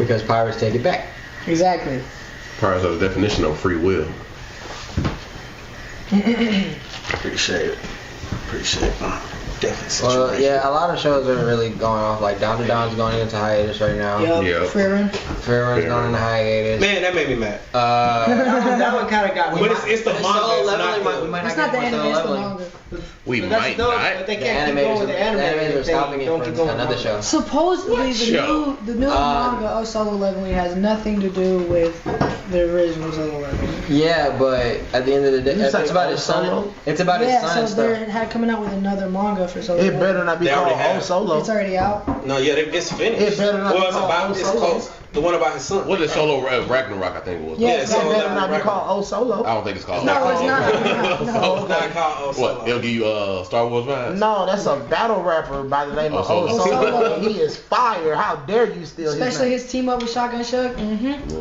Because pirates take it back. Exactly. Pirates are the definition of free will. Appreciate it. Definitely situation. Well, yeah, a lot of shows are really going off. Like Down to Dawn's going into hiatus right now. Yep. Fair Fair Run's going into hiatus. Man, that made me mad. That one kind of got me. But it's the manga. We might It's not not the get anime, Solo it's the Leveling. manga. We But that's might dope, not. but they The can't keep going with the anime. animators are if they stopping it don't for keep going with another manga. show. Supposedly What show? the new manga of Solo Leveling has nothing to do with the original Solo Leveling. Yeah, but at the end of the day, You it's talking about about his son. Solo? It's about his son Yeah, and so they're stuff. coming out with another manga for Solo It Leveling. better not be They called already have. Oh Solo. It's already out. No, yeah, it's finished. It better not well, be it's called about Oh it's Solo. called the one about his son. What is Solo Ragnarok? I think it was. Yeah, Yeah, It Solo better Leveling not be Ragnarok. called Oh Solo. I don't think it's called. No, it's not. No. It's not called Oh Solo. What? It'll give you Star Wars vibes. No, that's a battle rapper by the name of Oh Oh Solo. Solo. He is fire. How dare you steal his Especially name? his team up with Shotgun Shug. Mm-hmm.